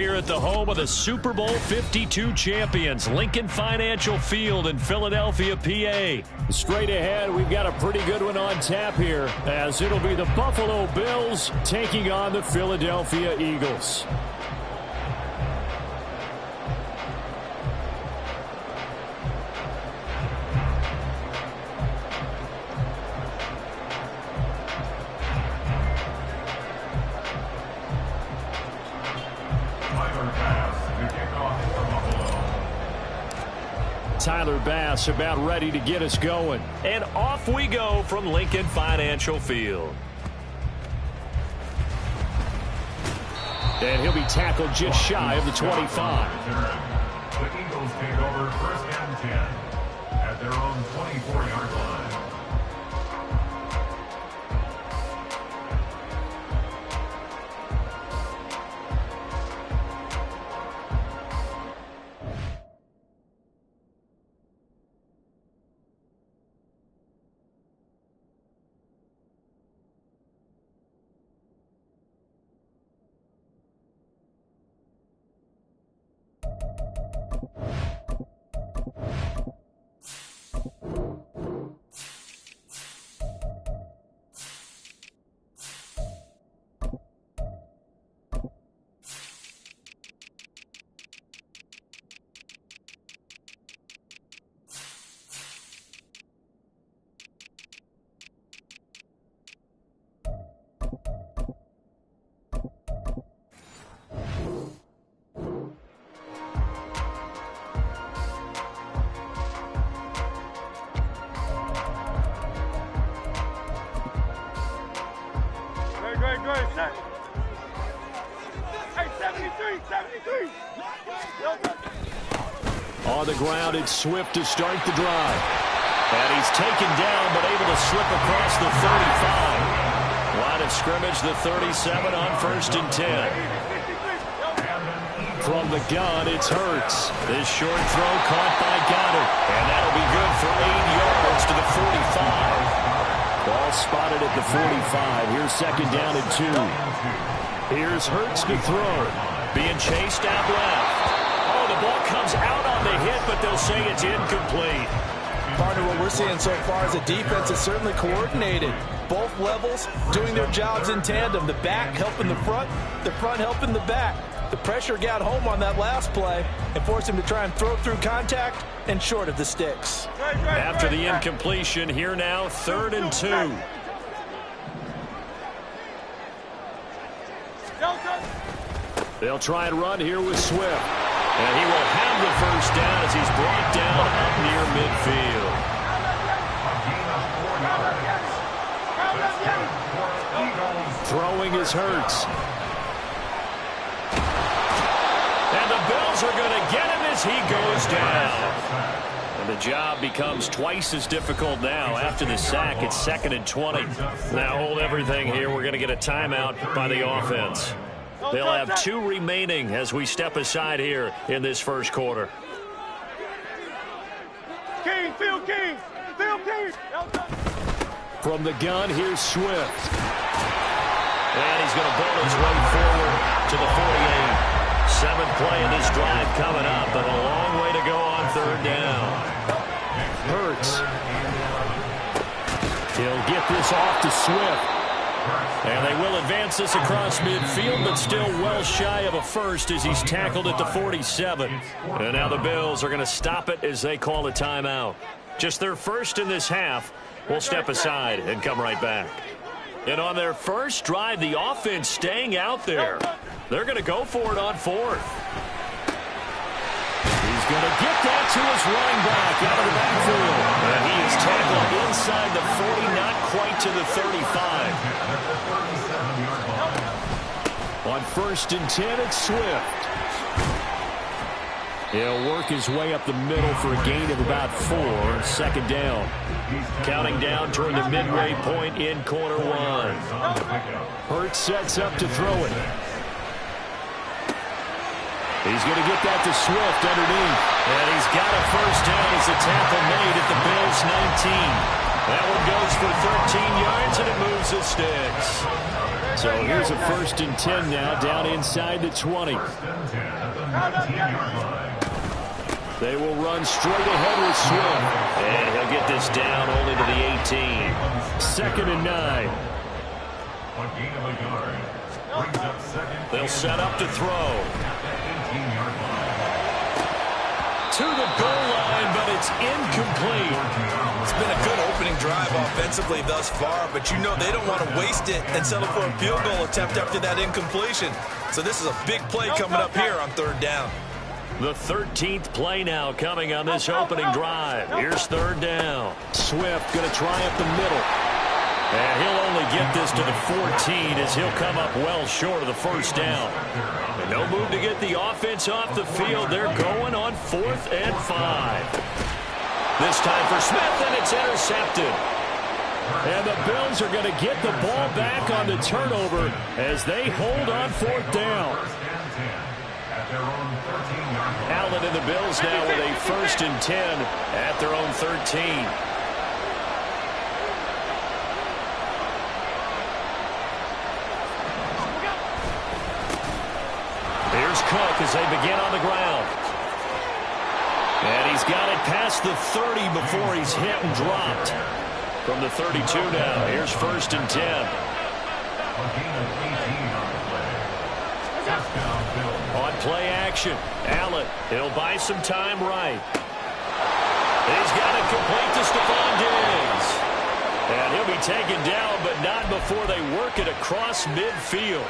Here at the home of the Super Bowl 52 champions, Lincoln Financial Field in Philadelphia, PA. Straight ahead, we've got a pretty good one on tap here, as it'll be the Buffalo Bills taking on the Philadelphia Eagles. Tyler Bass about ready to get us going. And off we go from Lincoln Financial Field. And he'll be tackled just shy of the 25. The Eagles take over first and 10 at their own 24-yard line. On the ground, it's Swift to start the drive. And he's taken down, but able to slip across the 35. Line of scrimmage, the 37 on first and 10. From the gun, it's Hurts. This short throw caught by Goddard. And that'll be good for 8 yards to the 45. Ball spotted at the 45. Here's second down and 2. Here's Hurts to throw. Being chased out left. Oh, the ball comes out on the hit, but they'll say it's incomplete. Partner, what we're seeing so far is a defense that's certainly coordinated. Both levels doing their jobs in tandem. The back helping the front helping the back. The pressure got home on that last play and forced him to try and throw through contact and short of the sticks. After the incompletion, here now, 3rd and 2. They'll try and run here with Swift. And he will have the first down as he's brought down up near midfield. Throwing is Hurts. And the Bills are going to get him as he goes down. And the job becomes twice as difficult now. After the sack, it's 2nd and 20. Now hold everything here. We're going to get a timeout by the offense. They'll have 2 remaining as we step aside here in this first quarter. King, Phil King, Phil King. From the gun, here's Swift. And he's going to bowl his way forward to the 48. 7th play of this drive coming up, but a long way to go on 3rd down. Hurts. He'll get this off to Swift. And they will advance this across midfield, but still well shy of a first as he's tackled at the 47. And now the Bills are going to stop it as they call a timeout. Just their first in this half. We'll step aside and come right back. And on their first drive, the offense staying out there. They're going to go for it on 4th. He's going to get that to his running back out of the backfield. And he is tackled inside the 40, not quite to the 35. On 1st and 10, it's Swift. He'll work his way up the middle for a gain of about 4. 2nd down. Counting down toward the midway point in quarter 1. Hurts sets up to throw it. He's going to get that to Swift underneath. And he's got a first down as the tackle made at the Bills' 19. That one goes for 13 yards, and it moves the sticks. So here's a 1st and 10 now, down inside the 20. They will run straight ahead with Swift. And he'll get this down only to the 18. 2nd and 9. They'll set up to throw. To the goal line, but it's incomplete. It's been a good opening drive offensively thus far, but you know they don't want to waste it and settle for a field goal attempt after that incompletion. So this is a big play coming up here on 3rd down. The 13th play now coming on this opening drive. Here's 3rd down. Swift going to try up the middle. And he'll only get this to the 14 as he'll come up well short of the 1st down. And no move to get the offense off the field. They're going on 4th and 5. This time for Smith, and it's intercepted. And the Bills are going to get the ball back on the turnover as they hold on 4th down. Allen and the Bills now with a 1st and 10 at their own 13. Here's Cook as they begin on the ground. And he's got it past the 30 before he's hit and dropped. From the 32 now, here's 1st and 10. On play action, Allen, he'll buy some time right. He's got it complete to Stephon Diggs. And he'll be taken down, but not before they work it across midfield.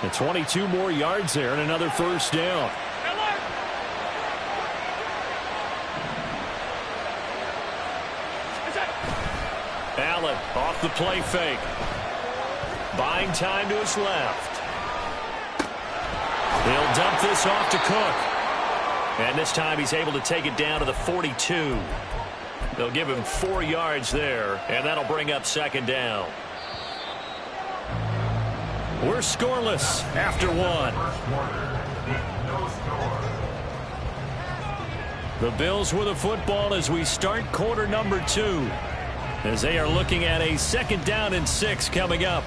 And 22 more yards there and another 1st down. Allen off the play fake. Buying time to his left. He'll dump this off to Cook. And this time he's able to take it down to the 42. They'll give him 4 yards there, and that'll bring up 2nd down. We're scoreless after 1. The Bills with the football as we start quarter number 2. As they are looking at a 2nd down and 6 coming up.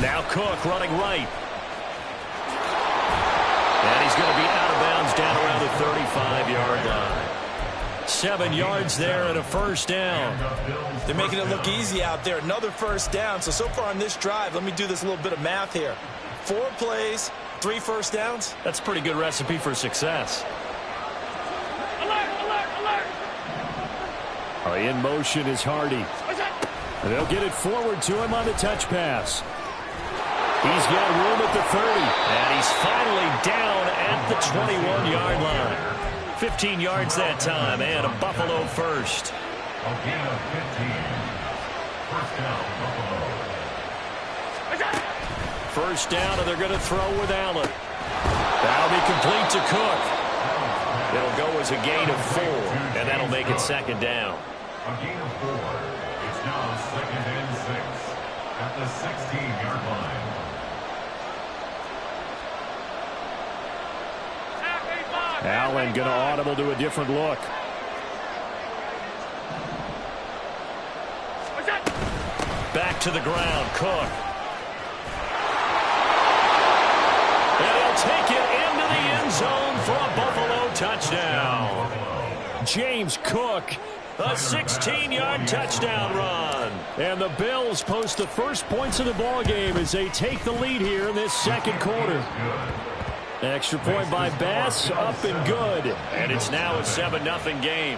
Now Cook running right. And he's going to be out of bounds down around the 35-yard line. 7 yards there and a 1st down. They're making it look easy out there. Another 1st down. So far on this drive, let me do this little bit of math here. 4 plays, 3 1st downs. That's a pretty good recipe for success. In motion is Hardy. They'll get it forward to him on the touch pass. He's got room at the 30. And he's finally down at the 21-yard line. 15 yards that time, and a Buffalo 1st. A gain of 15. 1st down, Buffalo. 1st down, and they're going to throw with Allen. That'll be complete to Cook. It'll go as a gain of 4, and that'll make it 2nd down. A gain of 4. It's now 2nd and 6 at the 16-yard line. Allen going to audible to a different look. Back to the ground, Cook. And he'll take it into the end zone for a Buffalo touchdown. James Cook, a 16-yard touchdown run. And the Bills post the first points of the ballgame as they take the lead here in this 2nd quarter. Extra point by Bass, up and good. And it's now a 7-0 game.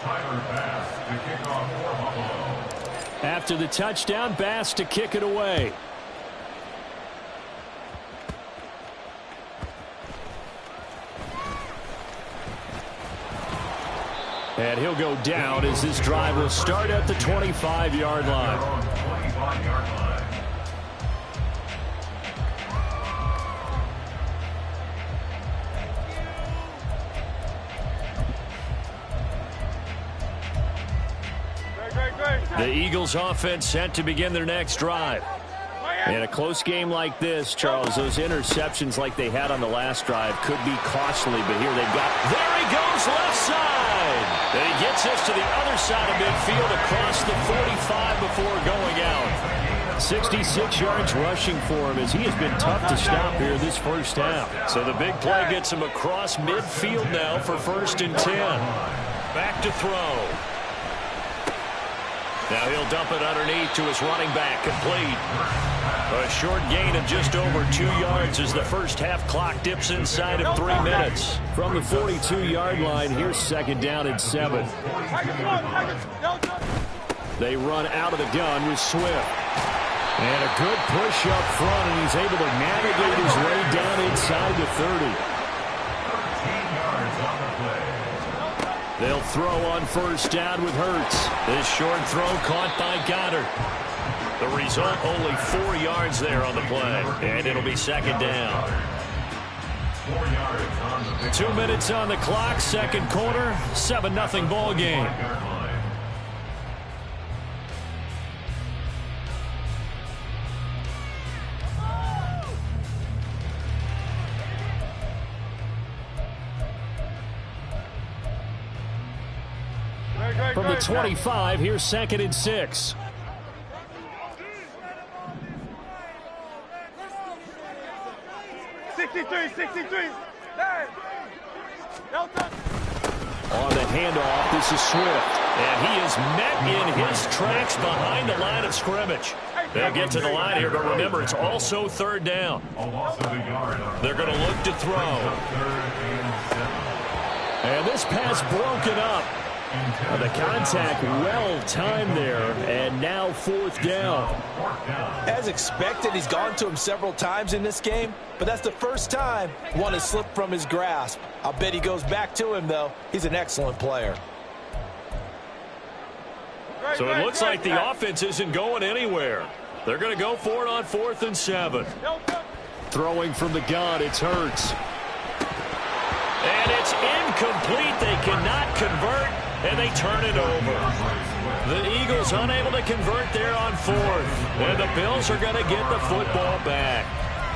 Tyler Bass to kick off for Buffalo. After the touchdown, Bass to kick it away. And he'll go down as this drive will start at the 25-yard line. 25-yard line. The Eagles offense set to begin their next drive. In a close game like this, Charles, those interceptions like they had on the last drive could be costly, but here they've got... There he goes, left side! And he gets us to the other side of midfield across the 45 before going out. 66 yards rushing for him as he has been tough to stop here this first half. So the big play gets him across midfield now for 1st and 10. Back to throw. Now he'll dump it underneath to his running back, complete. A short gain of just over 2 yards as the first half clock dips inside of 3 minutes. From the 42-yard line, here's 2nd down and 7. They run out of the gun with Swift. And a good push up front, and he's able to navigate his way down inside the 30. They'll throw on 1st down with Hurts. This short throw caught by Goddard. The result, only 4 yards there on the play. And it'll be 2nd down. 2 minutes on the clock, 2nd quarter, 7-0 ball game. From the 25, here's 2nd and 6. On the handoff, this is Swift. And he is met in his tracks behind the line of scrimmage. They'll get to the line here, but remember, it's also 3rd down. They're going to look to throw. And this pass broken up. The contact well-timed there, and now 4th down. As expected, he's gone to him several times in this game, but that's the first time one has slipped from his grasp. I'll bet he goes back to him, though. He's an excellent player. So it looks like the offense isn't going anywhere. They're going to go for it on 4th and 7. Throwing from the gun, it's Hurts. And it's incomplete. They cannot convert, and they turn it over. The Eagles unable to convert there on 4th. And the Bills are going to get the football back.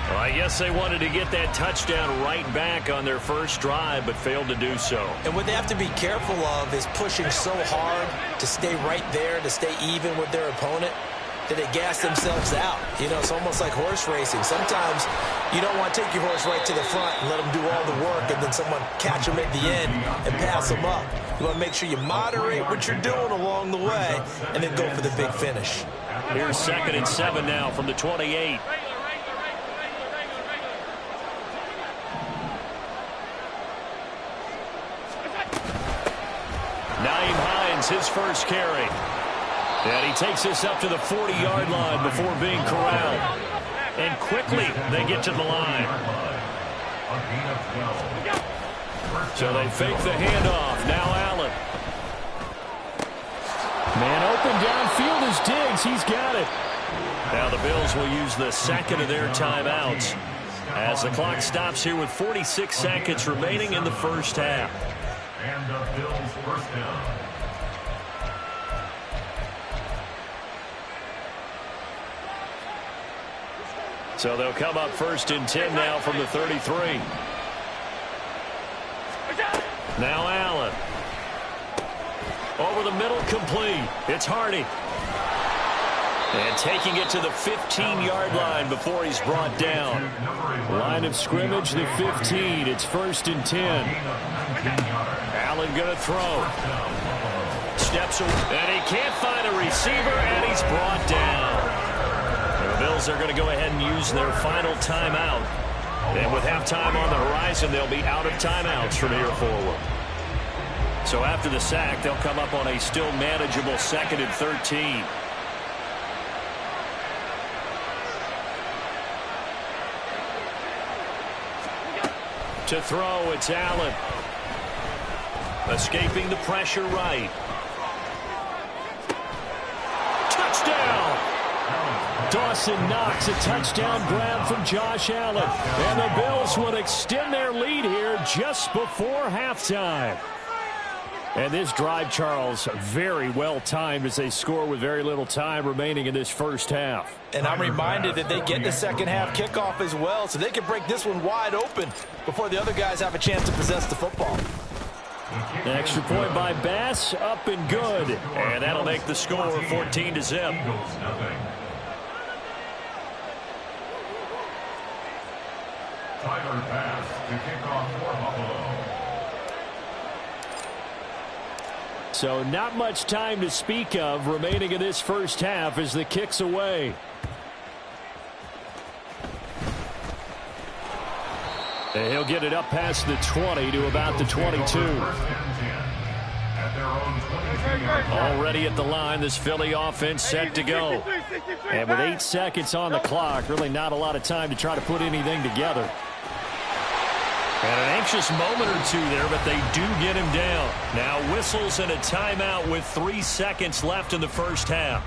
Well, I guess they wanted to get that touchdown right back on their first drive, but failed to do so. And what they have to be careful of is pushing so hard to stay right there, to stay even with their opponent, that they gas themselves out. You know, it's almost like horse racing. Sometimes you don't want to take your horse right to the front and let them do all the work, and then someone catch them at the end and pass them up. You want to make sure you moderate what you're doing along the way and then go for the big finish. Here's 2nd and 7 now from the 28. Nyheim Hines, his first carry. And he takes this up to the 40-yard line before being corralled. And quickly they get to the line. So they fake the handoff. Now Allen. Man open downfield is Diggs. He's got it. Now the Bills will use the 2nd of their timeouts as the clock stops here with 46 seconds remaining in the first half. And the Bills' 1st down. So they'll come up 1st and 10 now from the 33. Now Allen. Over the middle, complete. It's Hardy. And taking it to the 15-yard line before he's brought down. Line of scrimmage, the 15. It's 1st and 10. Allen going to throw. Steps away. And he can't find a receiver, and he's brought down. The Bills are going to go ahead and use their final timeout. And with halftime on the horizon, they'll be out of timeouts from here forward. So after the sack, they'll come up on a still manageable 2nd and 13. To throw, it's Allen. Escaping the pressure right. Touchdown! Dawson Knox, a touchdown grab from Josh Allen. And the Bills would extend their lead here just before halftime. And this drive, Charles, very well timed as they score with very little time remaining in this first half. And I'm reminded that they get the second half kickoff as well, so they can break this one wide open before the other guys have a chance to possess the football. An extra point by Bass, up and good. And that'll make the score 14-0. Tyler Bass to kick off for Buffalo. So not much time to speak of remaining in this first half as the kick's away. And he'll get it up past the 20 to about the 22. Already at the line, this Philly offense set to go. And with 8 seconds on the clock, really not a lot of time to try to put anything together. And an anxious moment or two there, but they do get him down. Now whistles and a timeout with 3 seconds left in the first half.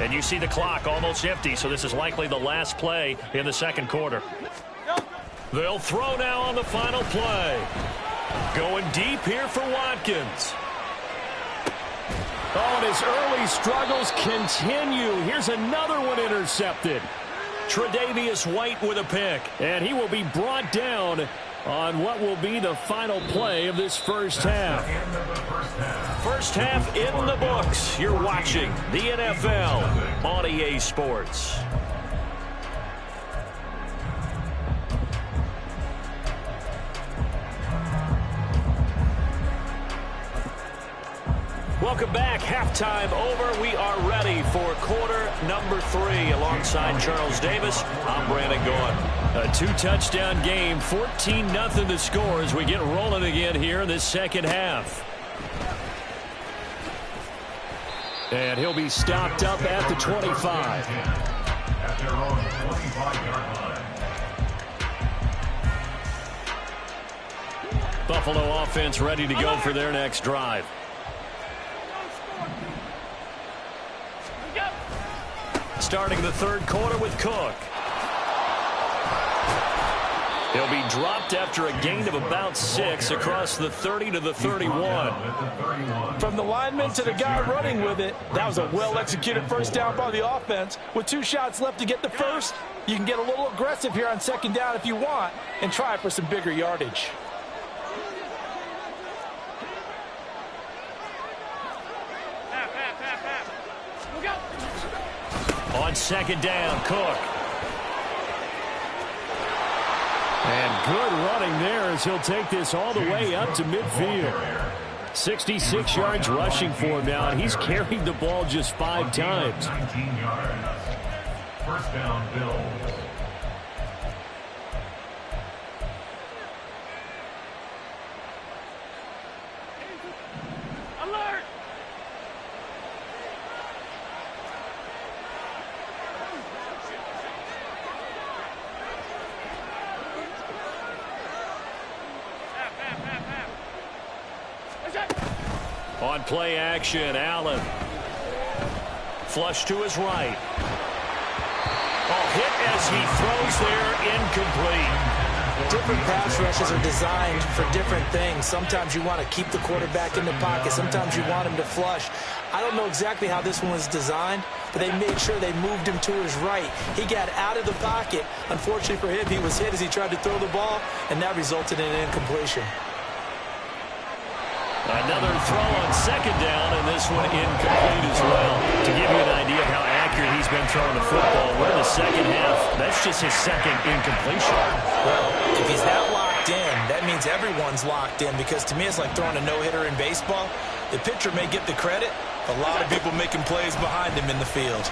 And you see the clock almost empty, so this is likely the last play in the second quarter. They'll throw now on the final play. Going deep here for Watkins. Oh, and his early struggles continue. Here's another one intercepted. Tre'Davious White with a pick, and he will be brought down on what will be the final play of this first half. First half in the books. You're watching the NFL on EA Sports. Welcome back. Halftime over. We are ready for quarter number 3. Alongside Charles Davis, I'm Brandon Gaudin. A 2-touchdown game, 14-0 the score as we get rolling again here in this second half. And he'll be stopped up at the 25. At their own 25-yard line. Buffalo offense ready to go for their next drive. Starting the third quarter with Cook. He'll be dropped after a gain of about 6 across the 30 to the 31. From the lineman to the guy running with it, that was a well-executed first down by the offense. With 2 shots left to get the first, you can get a little aggressive here on second down if you want and try for some bigger yardage. On second down, Cook. And good running there as he'll take this all the way up to midfield. 66 yards rushing for him now, and he's carried the ball just 5 times. 19 yards. First down, Bills. Alert! On play action, Allen. Flush to his right. Oh, hit as he throws there, incomplete. Different pass rushes are designed for different things. Sometimes you want to keep the quarterback in the pocket. Sometimes you want him to flush. I don't know exactly how this one was designed, but they made sure they moved him to his right. He got out of the pocket. Unfortunately for him, he was hit as he tried to throw the ball, and that resulted in an incompletion. Another throw on second down, and this one incomplete as well. To give you an idea of how accurate he's been throwing the football, we're in the second half. That's just his second incompletion. Well, if he's that locked in, that means everyone's locked in, because to me it's like throwing a no-hitter in baseball. The pitcher may get the credit. A lot of people making plays behind him in the field.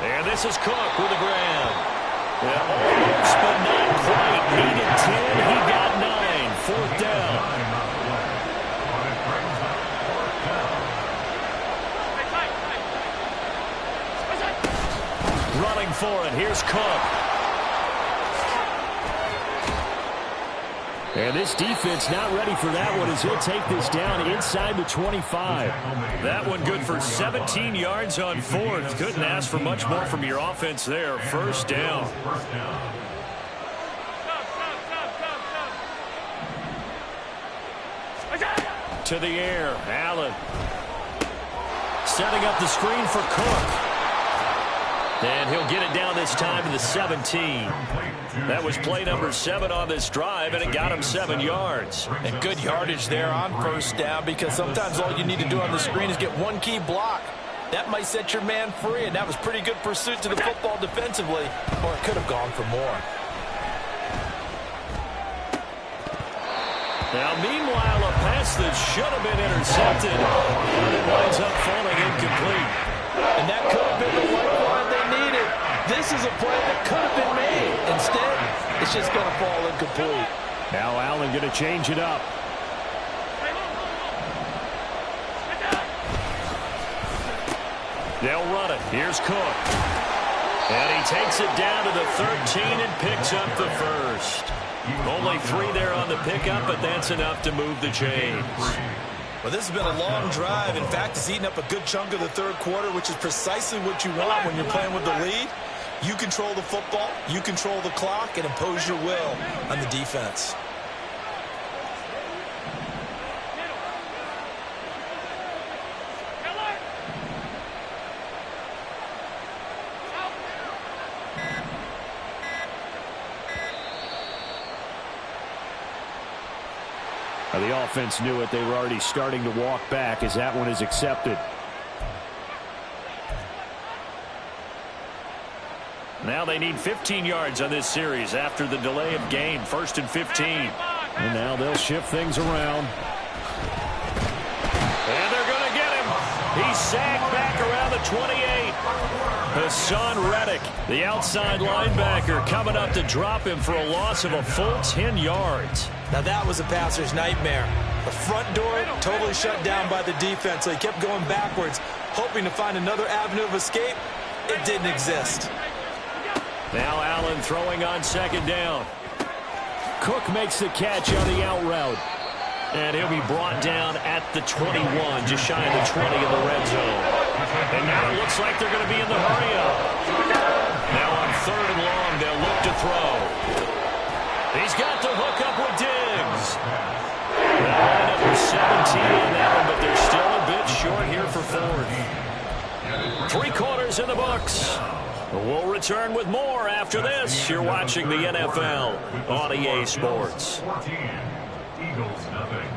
And this is Cook with the grab. Yeah, almost, but not quite. Needed 10. He got 9. Fourth down. Running for it. Here's Cook. And this defense not ready for that one as he'll take this down inside the 25. That one good for 17 yards on fourth. Couldn't ask for much more from your offense there. First down. to the air. Allen setting up the screen for Cook. And he'll get it down this time to the 17. That was play number 7 on this drive, and it got him 7 yards. And good yardage there on first down, because sometimes all you need to do on the screen is get one key block. That might set your man free, and that was pretty good pursuit to the football defensively, or it could have gone for more. Now, meanwhile, a pass that should have been intercepted, but it winds up falling incomplete. And that could have been the lifeline they needed. This is a play that could have been made. Instead, it's just going to fall incomplete. Now Allen going to change it up. They'll run it. Here's Cook. And he takes it down to the 13 and picks up the first. Only 3 there on the pickup, but that's enough to move the chains. Well, this has been a long drive. In fact, it's eaten up a good chunk of the third quarter, which is precisely what you want when you're playing with the lead. You control the football, you control the clock, and impose your will on the defense. The offense knew it. They were already starting to walk back as that one is accepted. Now they need 15 yards on this series after the delay of game. 1st and 15. And now they'll shift things around. And they're going to get him. He's sagged back around the 28. Hassan Reddick, the outside linebacker, coming up to drop him for a loss of a full 10 yards. Now that was a passer's nightmare. The front door totally shut down by the defense, so he kept going backwards, hoping to find another avenue of escape. It didn't exist. Now Allen throwing on 2nd down. Cook makes the catch on the out route. And he'll be brought down at the 21, just shy of the 20 in the red zone. And now it looks like they're going to be in the hurry-up. Now on 3rd and long, they'll look to throw. He's got the hook up with Diggs. Now number 17 on that one, but they're still a bit short here for 4th. 3 quarters in the books. We'll return with more after this. You're watching the NFL on EA Sports. 14, Eagles nothing.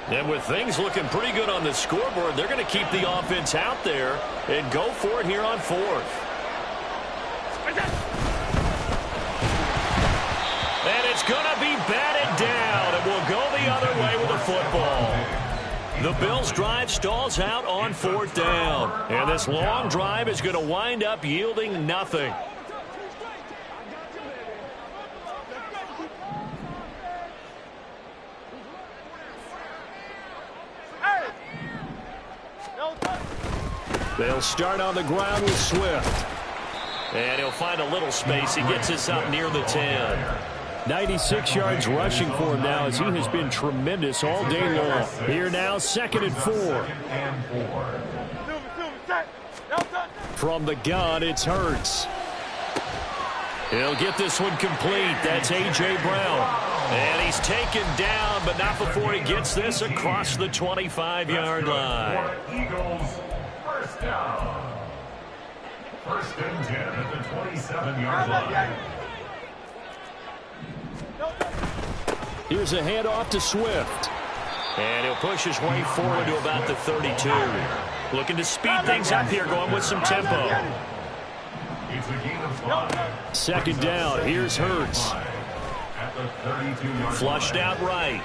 And with things looking pretty good on the scoreboard, they're going to keep the offense out there and go for it here on 4th. And it's going to be batted down. It will go the other way with the football. The Bills' drive stalls out on 4th down. And this long drive is going to wind up yielding nothing. They'll start on the ground with Swift. And he'll find a little space. He gets us up near the 10. 96 yards rushing for him now as he has been tremendous all day long. Here now, 2nd and 4. From the gun, it's Hurts. He'll get this one complete. That's A.J. Brown. And he's taken down, but not before he gets this across the 25-yard line. Eagles, 1st down. 1st and 10 at the 27-yard line. Here's a handoff to Swift. And he'll push his way forward to about the 32. Looking to speed things up here, going with some tempo. It's a gain of 5. 2nd down. Here's Hurts. At the 32-yard Flushed line. out right.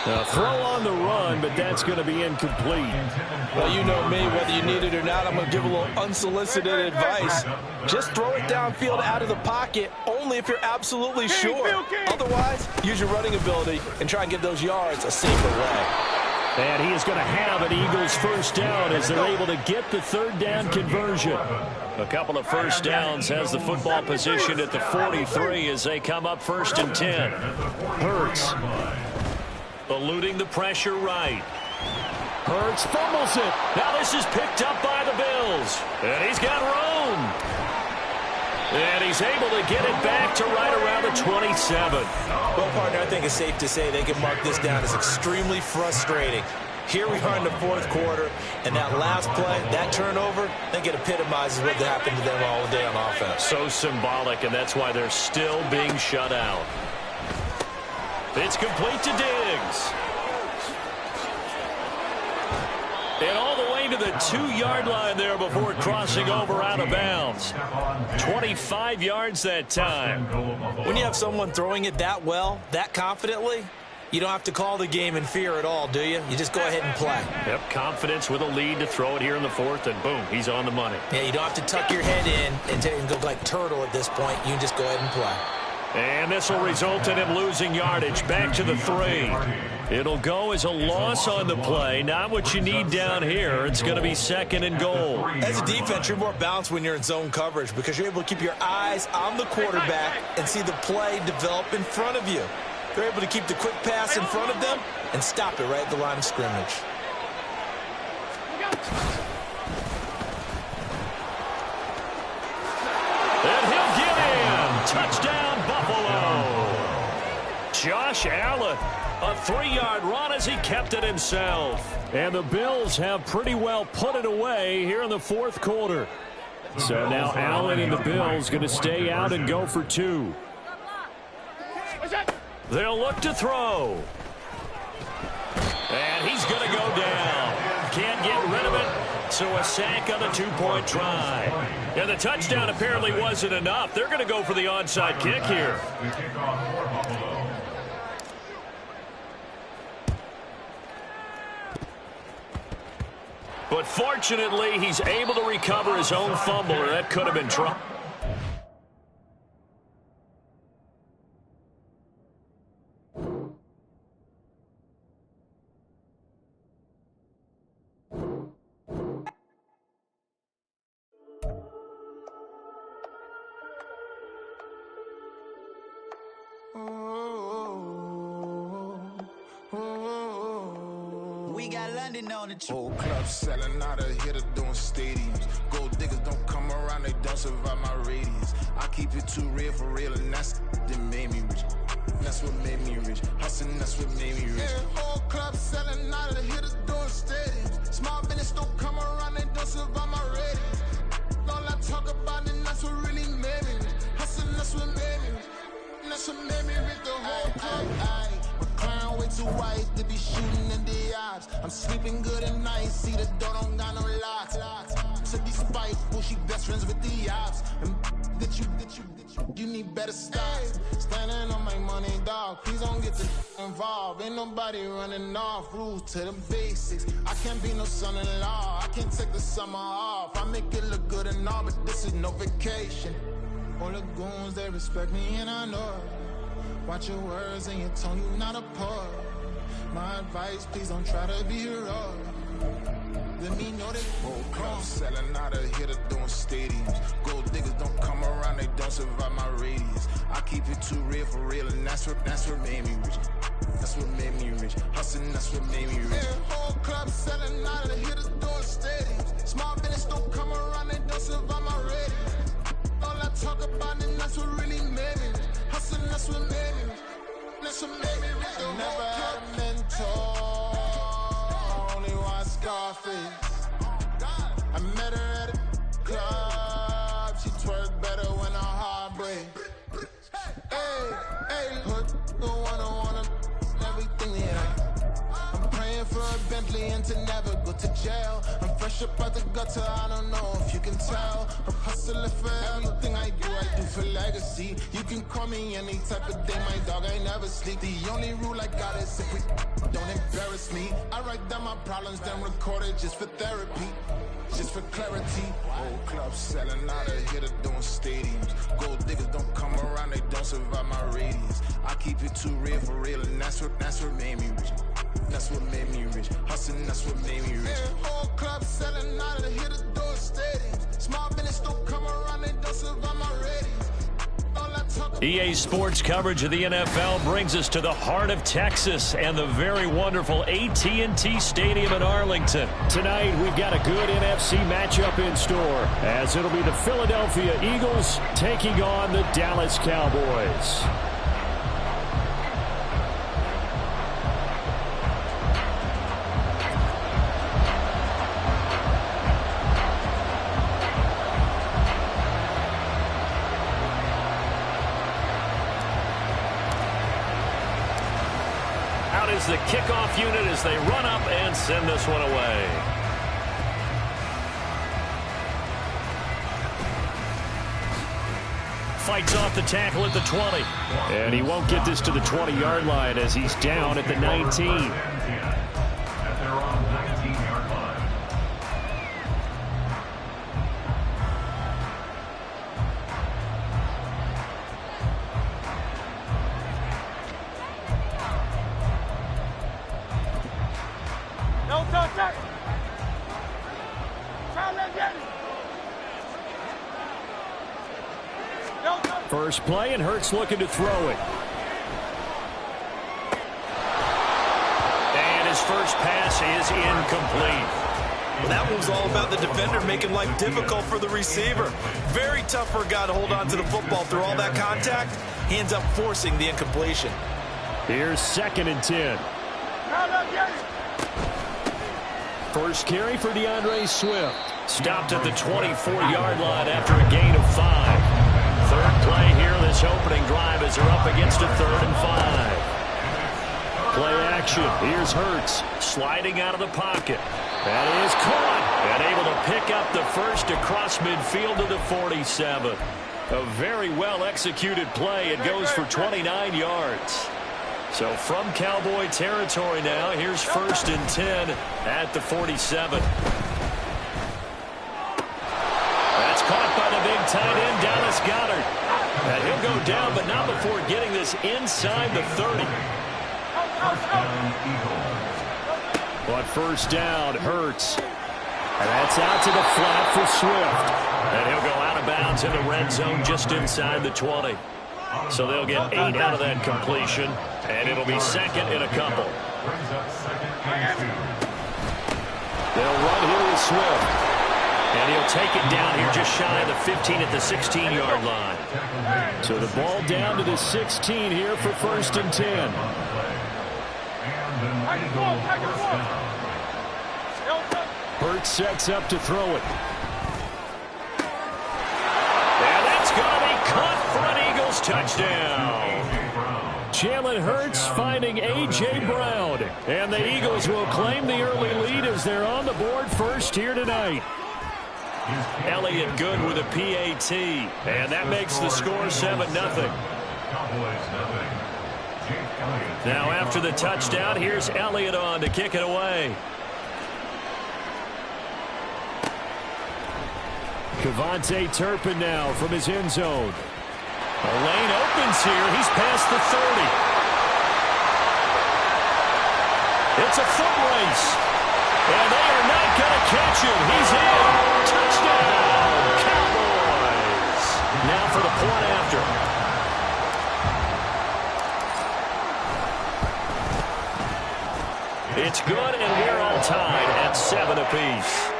A throw on the run, but that's going to be incomplete. Well, you know me, whether you need it or not, I'm going to give a little unsolicited advice. Just throw it downfield out of the pocket, only if you're absolutely sure. Otherwise, use your running ability and try and get those yards a safer way. And he is going to have an Eagles first down as they're able to get the third down conversion. A couple of first downs has the football position at the 43 as they come up 1st and 10. Hurts eluding the pressure right. Hurts fumbles it. Now this is picked up by the Bills. And he's got room. And he's able to get it back to right around the 27. Well, partner, I think it's safe to say they can mark this down as extremely frustrating. Here we are in the 4th quarter, and that last play, that turnover, I think it epitomizes what happened to them all day on offense. So symbolic, and that's why they're still being shut out. It's complete to Diggs. And all the way to the 2-yard line there before crossing over out of bounds. 25 yards that time. When you have someone throwing it that well, that confidently, you don't have to call the game in fear at all, do you? You just go ahead and play. Yep, confidence with a lead to throw it here in the 4th, and boom, he's on the money. Yeah, you don't have to tuck your head in and go like turtle at this point. You can just go ahead and play. And this will result in him losing yardage back to the 3. It'll go as a loss on the play. Not what you need down here. It's going to be 2nd and goal. As a defense, you're more balanced when you're in zone coverage because you're able to keep your eyes on the quarterback and see the play develop in front of you. They're able to keep the quick pass in front of them and stop it right at the line of scrimmage. And he'll get in. Touchdown, Buffalo. Josh Allen, a 3-yard run as he kept it himself. And the Bills have pretty well put it away here in the 4th quarter. So now Allen and the Bills going to stay out and go for 2. They'll look to throw. And he's going to go down. Can't get rid of it. So a sack on the 2-point try. And the touchdown apparently wasn't enough. They're going to go for the onside kick here. But fortunately, he's able to recover his own fumble, or that could have been trouble. We got London on the trip. Whole club selling out of here to doing stadiums. Gold diggers don't come around, they don't survive my radius. I keep it too real for real, and that's that made me rich. That's what made me rich. Hustling, that's what made me rich. Yeah, whole club selling out of here to doing stadiums. Small business don't come around, they don't survive my radius. All I talk about, and that's what really made me rich. Hustling, that's what made me rich. That's what made me rich. The whole club. Crown way too white to be shooting in the odds. I'm sleeping good at night, see the door don't got no locks. To be spiteful, she best friends with the ops. And you need better stops. Standing on my money, dog. Please don't get involved. Ain't nobody running off. Rules to the basics. I can't be no son-in-law. I can't take the summer off. I make it look good and all, but this is no vacation. All the goons, they respect me and I know it. Watch your words and your tone, you not a part. My advice, please don't try to be heroic. Let me know that whole club selling out of here to doing stadiums. Gold diggers don't come around, they don't survive my radius. I keep it too real for real, and that's what made me rich. That's what made me rich. Hustling, that's what made me rich. Yeah, whole club selling out of here to doing stadiums. Small business don't come around, they don't survive my radius. All I talk about, and that's what really made me rich. Hustling, that's what made me rich. That's what made me rich. I never had a mentor. Only one Scarface. I met her at a club. She twerk better when her heart breaks. Hey, put the one on one everything they have. I'm praying for a Bentley and to never go to jail. I'm fresh up out the gutter, I don't know if you can tell. I'm hustling for everything I do for legacy. You can call me any type of day, my dog, I never sleep. The only rule I got is if we don't embarrass me. I write down my problems, then record it just for therapy. Just for clarity. Whole club selling out of here to doing stadiums. Gold diggers don't come around, they don't survive my radius. I keep it too real for real, and that's what made me rich. That's what made me rich. Hustling, that's what made me rich. Whole club selling out of the hit the door stadiums. Small business don't come around, they don't survive my ratings. EA Sports coverage of the NFL brings us to the heart of Texas and the very wonderful AT&T Stadium in Arlington. Tonight, we've got a good NFC matchup in store, as it'll be the Philadelphia Eagles taking on the Dallas Cowboys. Is the kickoff unit as they run up and send this one away. Fights off the tackle at the 20. And he won't get this to the 20-yard line as he's down at the 19. At their own 19-yard line. First play, and Hurts looking to throw it. And his first pass is incomplete. Well, that was all about the defender making life difficult for the receiver. Very tough for a guy to hold on to the football through all that contact. He ends up forcing the incompletion. Here's 2nd and 10. First carry for DeAndre Swift. Stopped at the 24-yard line after a gain of 5. Third play here this opening drive as they're up against a 3rd and 5. Play action. Here's Hurts. Sliding out of the pocket. That is caught. And able to pick up the first across midfield to the 47. A very well-executed play. It goes for 29 yards. So from Cowboy territory now, here's 1st and 10 at the 47. That's caught by the big tight end, Dallas Goedert. And he'll go down, but not before getting this inside the 30. But first down, Hurts. And that's out to the flat for Swift. And he'll go out of bounds in the red zone just inside the 20. So they'll get 8 out of that completion, and it'll be 2nd and a couple. They'll run here with Swift. And he'll take it down here just shy of the 15 at the 16-yard line. So the ball down to the 16 here for 1st and 10. Hurts sets up to throw it. And that's going to be caught for an Eagles touchdown. Jalen Hurts finding A.J. Brown. And the Eagles will claim the early lead as they're on the board first here tonight. Elliott good with a PAT. And that makes the score 7-0. Now after the touchdown, here's Elliott on to kick it away. Kevontae Turpin now from his end zone. A lane opens here. He's past the 30. It's a foot race. And they are not going to catch him. He's in. Touchdown, Cowboys. Now for the point after. It's good, and we're all tied at 7 apiece.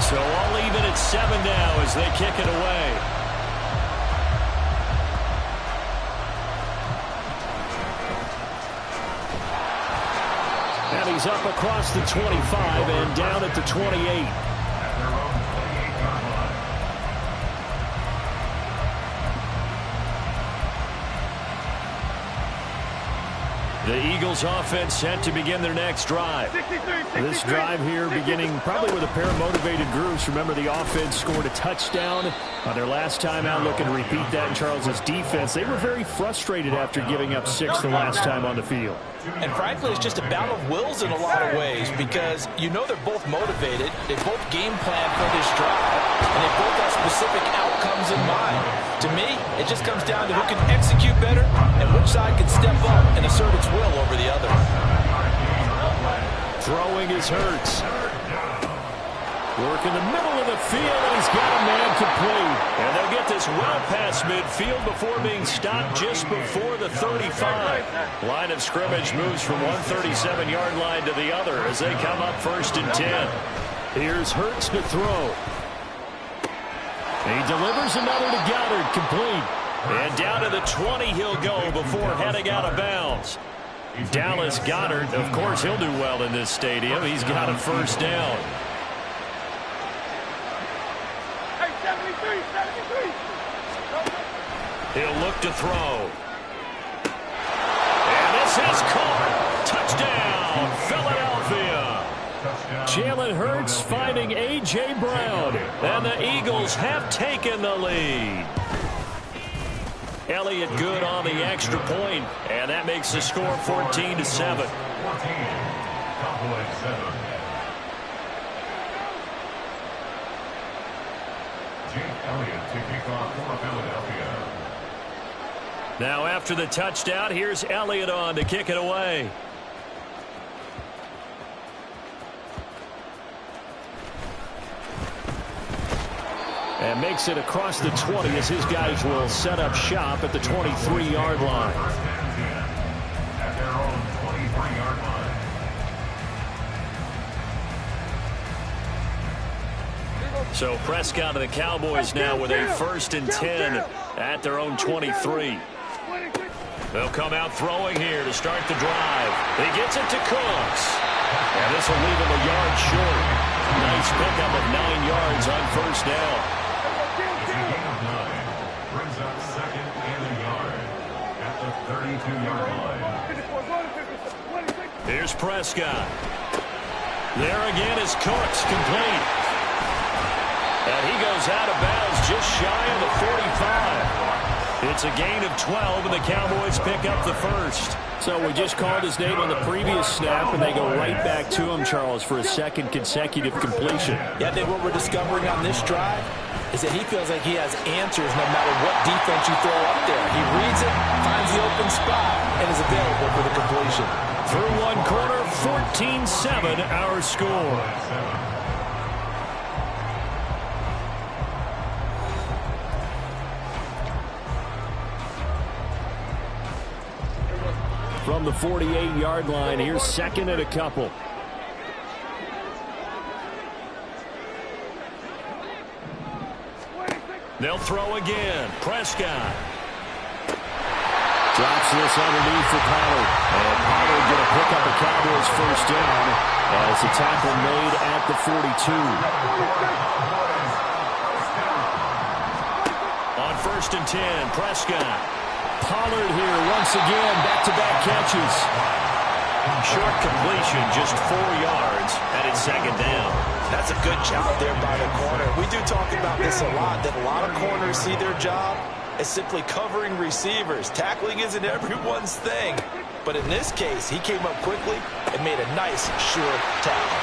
So all even at 7 now as they kick it away. And he's up across the 25 and down at the 28. The Eagles offense set to begin their next drive. This drive here beginning probably with a pair of motivated groups. Remember, the offense scored a touchdown on their last time out, looking to repeat that in Charles's defense. They were very frustrated after giving up 6 the last time on the field. And frankly, it's just a battle of wills in a lot of ways because you know they're both motivated. They both game plan for this drive, and they both have specific outcomes in mind. To me, it just comes down to who can execute better and which side can step up and assert its will over the other. Throwing is Hurts. Work in the middle of the field, and he's got a man complete. And they'll get this well past midfield before being stopped just before the 35. Line of scrimmage moves from one 37-yard line to the other as they come up 1st and 10. Here's Hurts to throw. He delivers another to Goddard, complete. And down to the 20 he'll go before heading out of bounds. Dallas Goedert, of course, he'll do well in this stadium. He's got a 1st down. He'll look to throw. And this is caught. Touchdown, Philadelphia. Jalen Hurts finding A.J. Brown. And the Eagles have taken the lead. Elliott good on the extra point, and that makes the score 14-7. 14. Cowboys 7. Jake Elliott to kick off for Philadelphia. Now after the touchdown, here's Elliott on to kick it away. And makes it across the 20 as his guys will set up shop at the 23-yard line. At their own 23-yard line. So Prescott and the Cowboys now with a 1st and 10 at their own 23. They'll come out throwing here to start the drive. He gets it to Cooks. And this will leave him a yard short. Nice pickup of 9 yards on 1st down. Gain of 9 brings up 2nd and a yard at the 32-yard line. Here's Prescott. There again is Cooks, complete. And he goes out of bounds just shy of the 45. It's a gain of 12, and the Cowboys pick up the 1st. So we just called his name on the previous snap, and they go right back to him, Charles, for a 2nd consecutive completion. Yeah, then what we're discovering on this drive is that he feels like he has answers no matter what defense you throw up there. He reads it, finds the open spot, and is available for the completion. Through one quarter, 14-7 our score. From the 48-yard line, here's 2nd and a couple. They'll throw again. Prescott. Drops this underneath for Pollard. And Pollard going to pick up the Cowboys' 1st down as the tackle made at the 42. On 1st and 10, Prescott. Pollard here once again, back-to-back catches. Short completion, just 4 yards, and it's 2nd down. That's a good job there by the corner. We do talk about this a lot, that a lot of corners see their job as simply covering receivers. Tackling isn't everyone's thing. But in this case, he came up quickly and made a nice, sure tackle.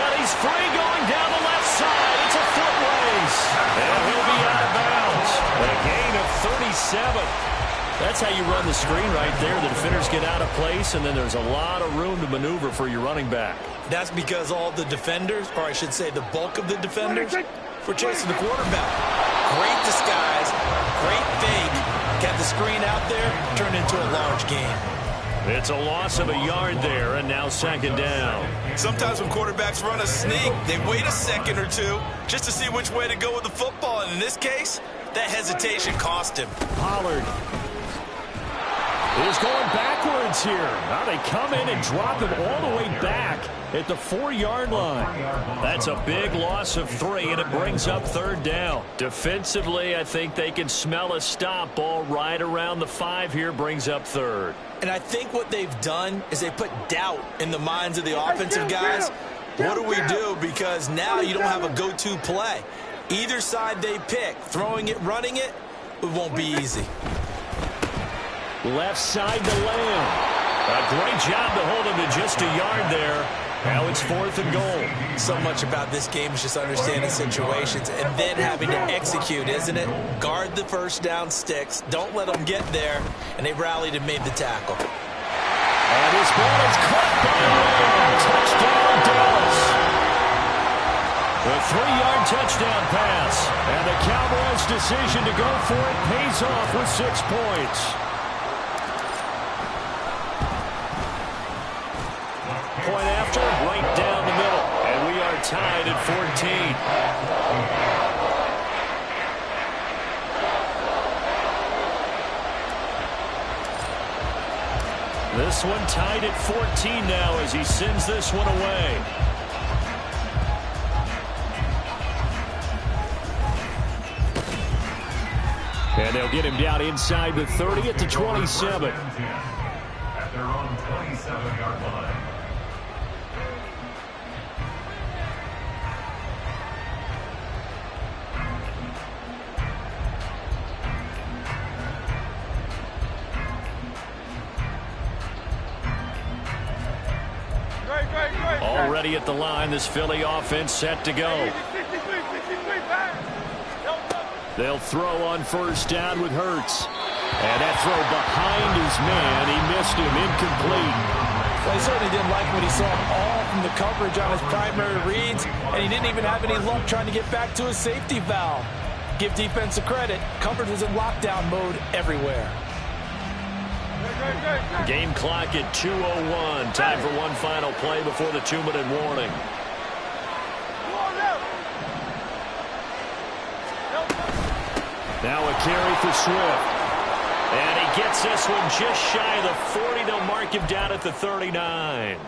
And he's free going down the left side. It's a foot race. And he'll be out of bounds. A gain of 37. That's how you run the screen right there. The defenders get out of place, and then there's a lot of room to maneuver for your running back. That's because all the defenders, or I should say the bulk of the defenders, were chasing the quarterback. Great disguise, great fake. Got the screen out there, turned into a large gain. It's a loss of a yard there, and now 2nd down. Sometimes when quarterbacks run a sneak, they wait a second or two just to see which way to go with the football. And in this case, that hesitation cost him. Pollard is going backwards. yards here. Now they come in and drop him all the way back at the 4-yard line. That's a big loss of 3, and it brings up 3rd down. Defensively, I think they can smell a stop. Ball right around the 5 here brings up 3rd. And I think what they've done is they put doubt in the minds of the offensive guys. What do we do? Because now you don't have a go-to play. Either side they pick, throwing it, running it, it won't be easy. Left side to Lamb. A great job to hold him to just a yard there. Now it's 4th and goal. So much about this game is just understanding situations and then having to execute, isn't it? Guard the first down sticks. Don't let them get there. And they rallied and made the tackle. And this ball is caught by Lamb. Touchdown, Dallas. A 3-yard touchdown pass. And the Cowboys' decision to go for it pays off with 6 points. Point after, right down the middle. And we are tied at 14. This one tied at 14 now as he sends this one away. And they'll get him down inside the 30 at the 27. At their own 27-yard line. Already at the line, this Philly offense set to go. They'll throw on 1st down with Hurts. And that throw behind his man, he missed him, incomplete. Well, he certainly didn't like what he saw all from the coverage on his primary reads, and he didn't even have any luck trying to get back to his safety valve. Give defense a credit. Coverage was in lockdown mode everywhere. Game clock at 2:01. Time for one final play before the 2-minute warning. Now a carry for Swift. And he gets this one just shy of the 40. They'll mark him down at the 39.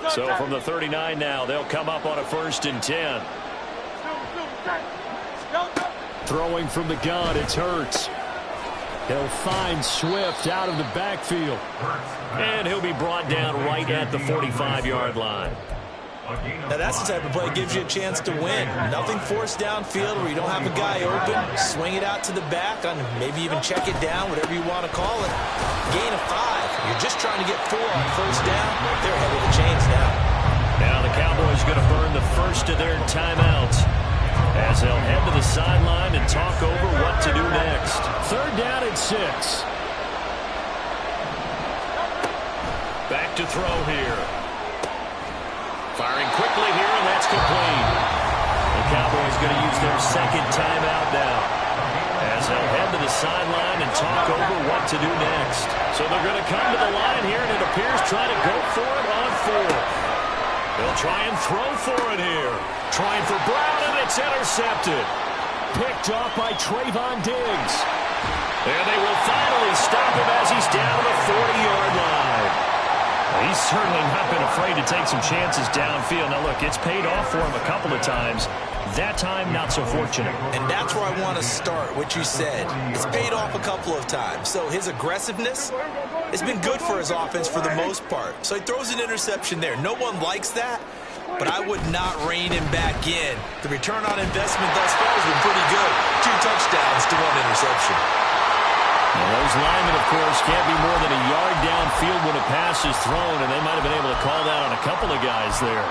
So from the 39 now, they'll come up on a 1st and 10. Throwing from the gun, it's Hurts. He'll find Swift out of the backfield. And he'll be brought down right at the 45-yard line. Now that's the type of play that gives you a chance to win. Nothing forced downfield where you don't have a guy open. Swing it out to the back, on maybe even check it down, whatever you want to call it. Gain of 5. You're just trying to get 4 on 1st down. They're ahead of the chains now. Now the Cowboys going to burn the first of their timeouts as they'll head to the sideline and talk over what to do next. 3rd down and 6. Back to throw here. Firing quickly here, and that's complete. The Cowboys going to use their 2nd timeout now as they'll head to the sideline and talk over what to do next. So they're going to come to the line here, and it appears trying to go for it on 4th. They'll try and throw for it here. Trying for Brown, and it's intercepted. Picked off by Trayvon Diggs. And they will finally stop him as he's down to the 40-yard line. He's certainly not been afraid to take some chances downfield. Now, look, it's paid off for him a couple of times. That time, not so fortunate. And that's where I want to start, what you said. It's paid off a couple of times. So his aggressiveness has been good for his offense for the most part. So he throws an interception there. No one likes that, but I would not rein him back in. The return on investment thus far has been pretty good. 2 touchdowns to 1 interception. Well, those linemen, of course, can't be more than a yard downfield when a pass is thrown, and they might have been able to call that on a couple of guys there.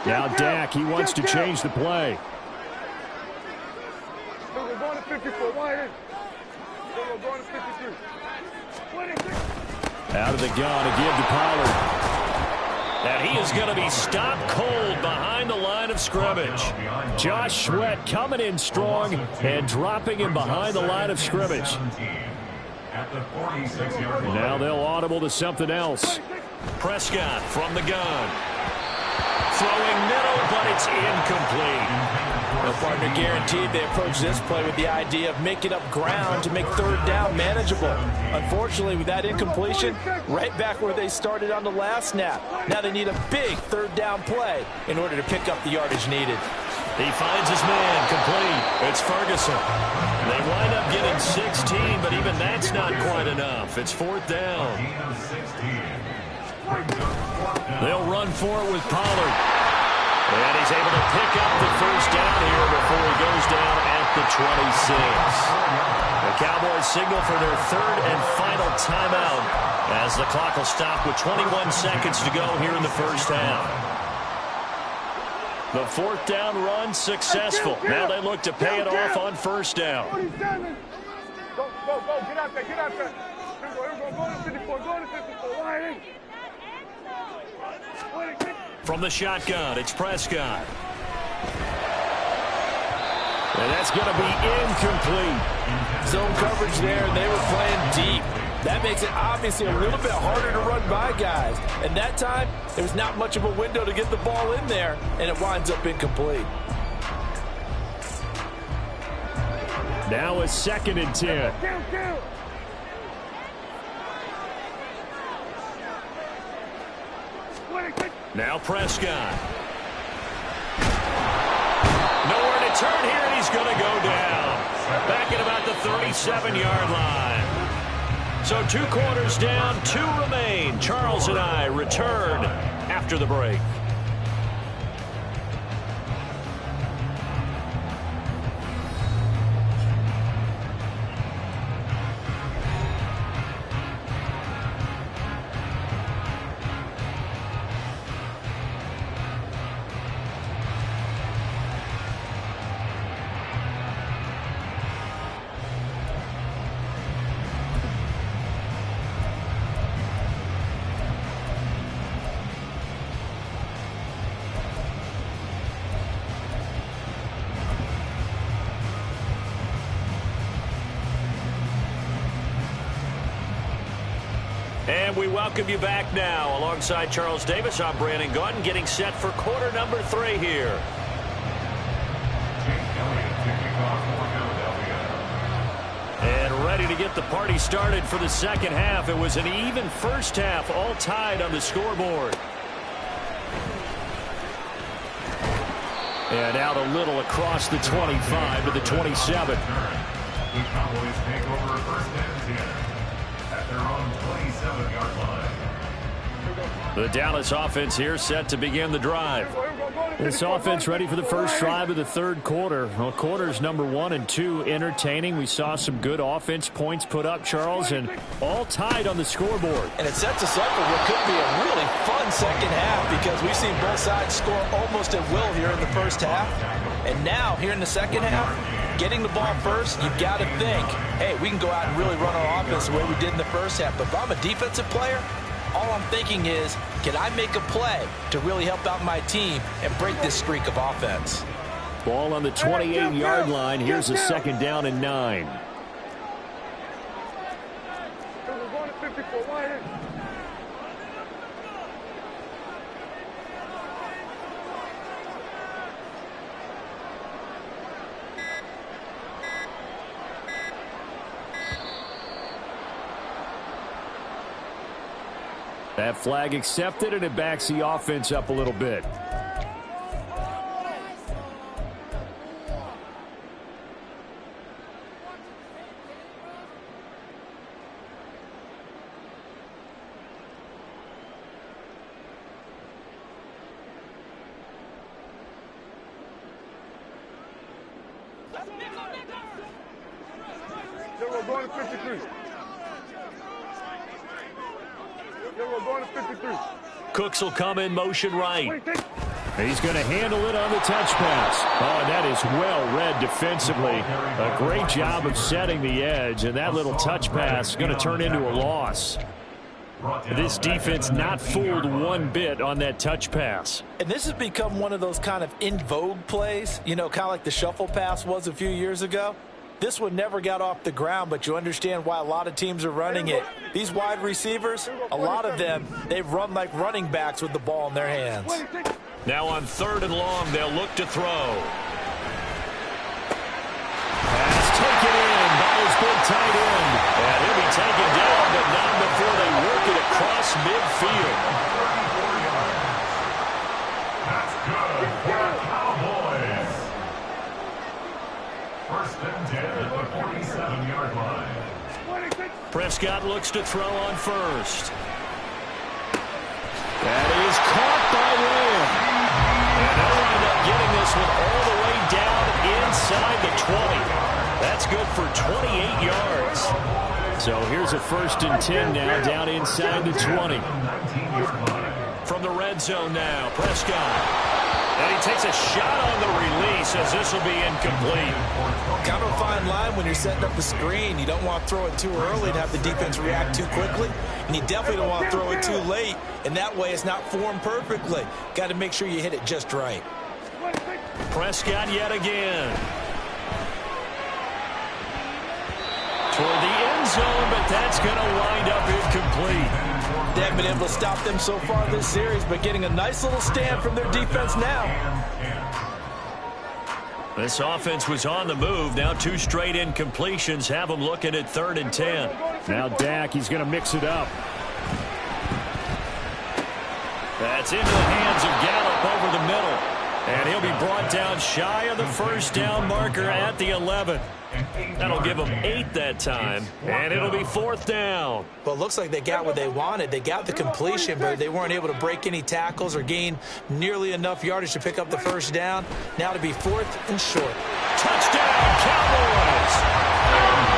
Now Dak, he wants to change the play. We're going to 54. We're going to 53. 26. Out of the gun to give to Pollard. And he is going to be stopped cold behind the line of scrimmage. Josh Sweat coming in strong and dropping him behind the line of scrimmage. at the 46-yard line. Now they'll audible to something else. Prescott from the gun. Throwing middle, but it's incomplete. The partner guaranteed they approach this play with the idea of making up ground to make third down manageable. Unfortunately, with that incompletion, right back where they started on the last snap. Now they need a big third down play in order to pick up the yardage needed. He finds his man, complete. It's Ferguson. They wind up getting 16, but even that's not quite enough. It's fourth down. They'll run for it with Pollard. And he's able to pick up the first down here before he goes down at the 26. The Cowboys signal for their third and final timeout as the clock will stop with 21 seconds to go here in the first half. The fourth down run successful. Now they look to pay it off on first down. 47. Go, get out there, get out there. Go to 54, go to 54, wide in. From the shotgun, it's Prescott. And that's going to be incomplete. Zone coverage there, and they were playing deep. That makes it obviously a little bit harder to run by guys. And that time, there's not much of a window to get the ball in there, and it winds up incomplete. Now a second and 10. Count. Now Prescott. Nowhere to turn here, and he's going to go down. Back at about the 37-yard line. So 2 quarters down, 2 remain. Charles and I return after the break. And we welcome you back now. Alongside Charles Davis, I'm Brandon Gaudin, getting set for quarter number 3 here. And ready to get the party started for the second half. It was an even first half, all tied on the scoreboard. And out a little across the 25 to the 27. The Cowboys take over first and 10 at their own 27-yard line. The Dallas offense here set to begin the drive. This offense ready for the first drive of the third quarter. Well, quarters number 1 and 2 entertaining. We saw some good offense points put up, Charles, and all tied on the scoreboard. And it sets us up for what could be a really fun second half because we've seen both sides score almost at will here in the first half. And now, here in the second half, getting the ball first, you've got to think, hey, we can go out and really run our offense the way we did in the first half. But if I'm a defensive player, all I'm thinking is, can I make a play to really help out my team and break this streak of offense? Ball on the 28-yard line. Here's a second down and 9. We're going to 54, wide in. That flag accepted, and it backs the offense up a little bit. We're going to 53. We're going to 53. Cooks will come in motion right. He's going to handle it on the touch pass. Oh, and that is well read defensively. A great job of setting the edge, and that little touch pass is going to turn into a loss. This defense not fooled one bit on that touch pass. And this has become one of those kind of in vogue plays, you know, kind of like the shuffle pass was a few years ago. This one never got off the ground, but you understand why a lot of teams are running it. These wide receivers, a lot of them, they run like running backs with the ball in their hands. Now on 3rd and long, they'll look to throw. Pass taken in by his big tight end. And he'll be taken down, but not before they work it across midfield. That's good for the Cowboys. 1st and 10 at the 47-yard line. Prescott looks to throw on 1st. That is caught by Lamb. And they'll wind up getting this one all the way down inside the 20. That's good for 28 yards. So here's a 1st and 10 now, down inside the 20. From the red zone now, Prescott. And he takes a shot on the release as this will be incomplete. Kind of a fine line when you're setting up the screen. You don't want to throw it too early and have the defense react too quickly. And you definitely don't want to throw it too late. And that way it's not formed perfectly. Got to make sure you hit it just right. Prescott yet again. Toward the end zone, but that's going to wind up incomplete. They haven't been able to stop them so far this series, but getting a nice little stand from their defense now. This offense was on the move. Now 2 straight incompletions have them looking at 3rd and 10. Now Dak, he's going to mix it up. That's into the hands of Gallup over the middle. And he'll be brought down shy of the 1st down marker at the 11. That'll give them 8 that time. And it'll be 4th down. Well, it looks like they got what they wanted. They got the completion, but they weren't able to break any tackles or gain nearly enough yardage to pick up the 1st down. Now to be 4th and short. Touchdown, Cowboys!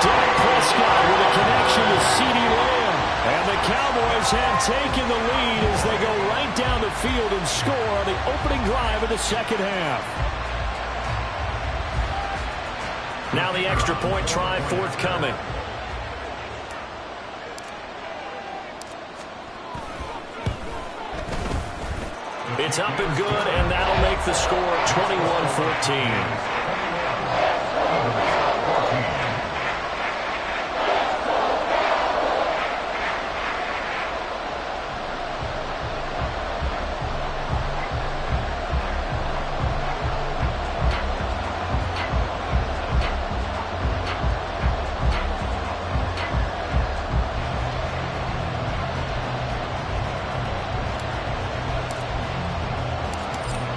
Dak Prescott with a connection with CeeDee Lamb. And the Cowboys have taken the lead as they go right down the field and score on the opening drive of the 2nd half. Now the extra point try forthcoming. It's up and good, and that'll make the score 21-14.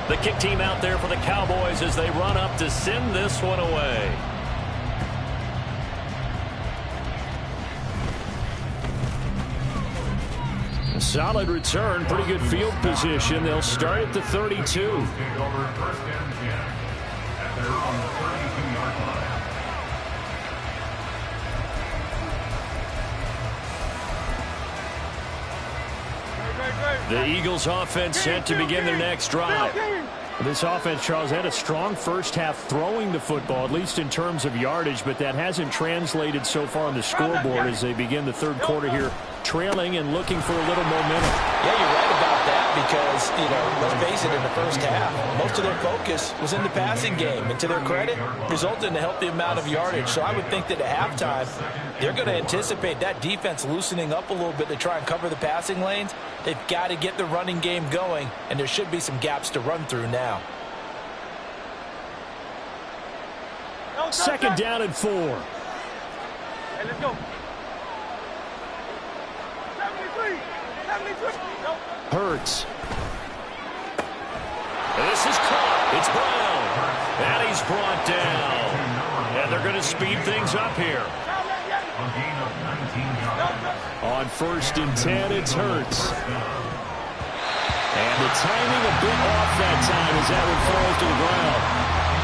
The kick team out there for the Cowboys as they run up to send this one away. A solid return, pretty good field position. They'll start at the 32. Take over 1st and 10 at their own 32-yard line. The Eagles offense set to begin their next drive. This offense, Charles, had a strong 1st half throwing the football, at least in terms of yardage, but that hasn't translated so far on the scoreboard as they begin the 3rd quarter here, trailing and looking for a little momentum. Yeah, you're right about that because, let's face it, in the 1st half, most of their focus was in the passing game. And to their credit, resulted in a healthy amount of yardage. So I would think that at halftime, they're going to anticipate that defense loosening up a little bit to try and cover the passing lanes. They've got to get the running game going, and there should be some gaps to run through now. 2nd down and 4. Hey, let's go. 73. Hurts. This is caught. It's Brown. And he's brought down. And they're going to speed things up here. A gain of 19 yards. On 1st and 10, it's Hurts. And the timing a bit off that time as that one falls to the ground.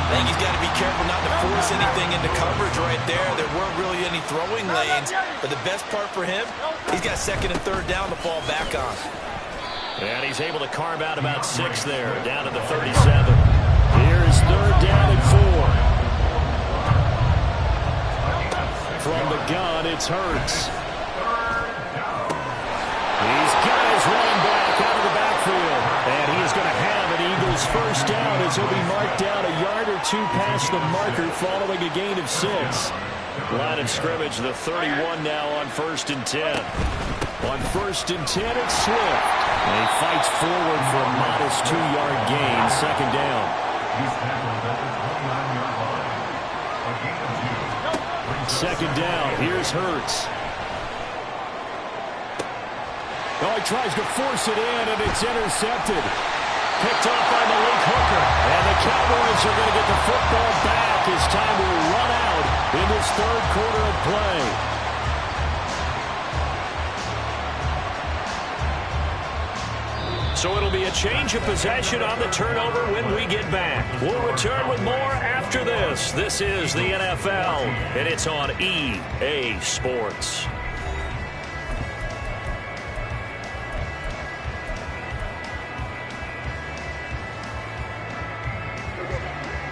I think he's got to be careful not to force anything into coverage right there. There weren't really any throwing lanes. But the best part for him, he's got 2nd and 3rd down to fall back on. And he's able to carve out about 6 there, down to the 37. Here's 3rd down and 4. From the gun, it's Hurts. These guys running back out of the backfield. And he is going to have an Eagles 1st down as he'll be marked down a yard or 2 past the marker following a gain of 6. Line of scrimmage, the 31 now on 1st and 10. On 1st and 10, it's Swift. And he fights forward for a modest 2-yard gain, 2nd down. He's tackled at the 29-yard line. A gain of 2. 2nd down, here's Hurts. Oh, he tries to force it in, and it's intercepted. Picked off by Malik Hooker. And the Cowboys are going to get the football back as time will run out in this 3rd quarter of play. So it'll be a change of possession on the turnover when we get back. We'll return with more after this. This is the NFL, and it's on EA Sports.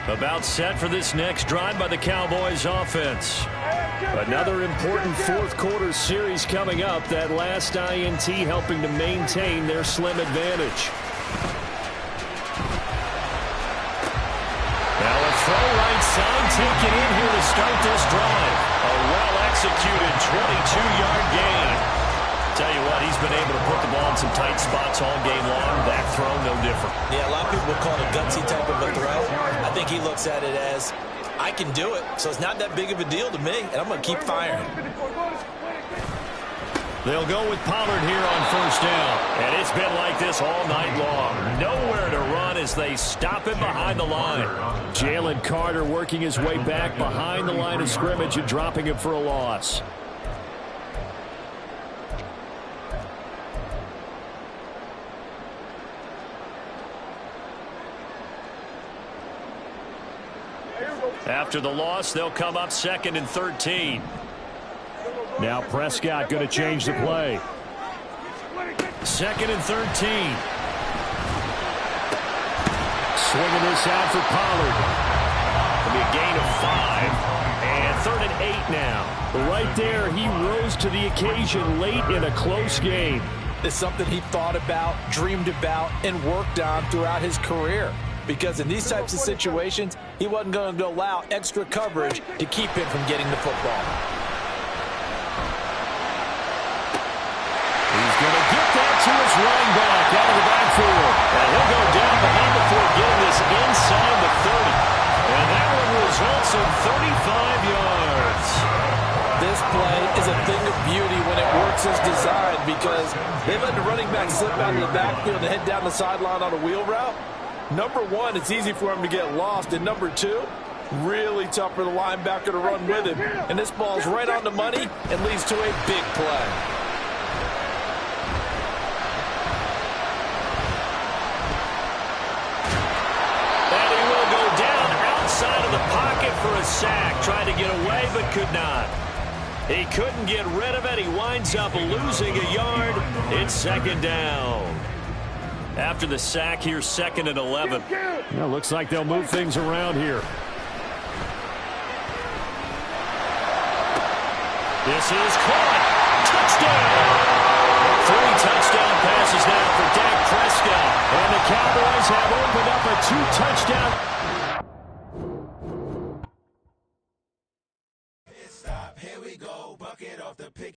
About set for this next drive by the Cowboys offense. Another important 4th quarter series coming up. That last INT helping to maintain their slim advantage. Now a throw right side taken in here to start this drive. A well-executed 22-yard gain. Tell you what, he's been able to put the ball in some tight spots all game long. That throw, no different. Yeah, a lot of people would call it a gutsy type of a throw. I think he looks at it as, I can do it, so it's not that big of a deal to me, and I'm going to keep firing. They'll go with Pollard here on 1st down. And it's been like this all night long. Nowhere to run as they stop him behind the line. Jalen Carter working his way back behind the line of scrimmage and dropping him for a loss. After the loss, they'll come up 2nd and 13. Now Prescott going to change the play. 2nd and 13. Swinging this out for Pollard. It'll be a gain of 5. And 3rd and 8 now. Right there, he rose to the occasion late in a close game. It's something he thought about, dreamed about, and worked on throughout his career. Because in these types of situations, he wasn't going to allow extra coverage to keep him from getting the football. He's going to get that to his running back out of the backfield. And he'll go down behind before getting this inside the 30. And that one results in 35 yards. This play is a thing of beauty when it works as designed because they let the running back slip out of the backfield and head down the sideline on a wheel route. Number one, it's easy for him to get lost. And number two, really tough for the linebacker to run with him. And this ball's right on the money and leads to a big play. And he will go down outside of the pocket for a sack. Tried to get away but could not. He couldn't get rid of it. He winds up losing a yard. It's 2nd down. After the sack, here's 2nd and 11. Well, looks like they'll move things around here. This is caught. Touchdown! 3 touchdown passes now for Dak Prescott. And the Cowboys have opened up a 2-touchdown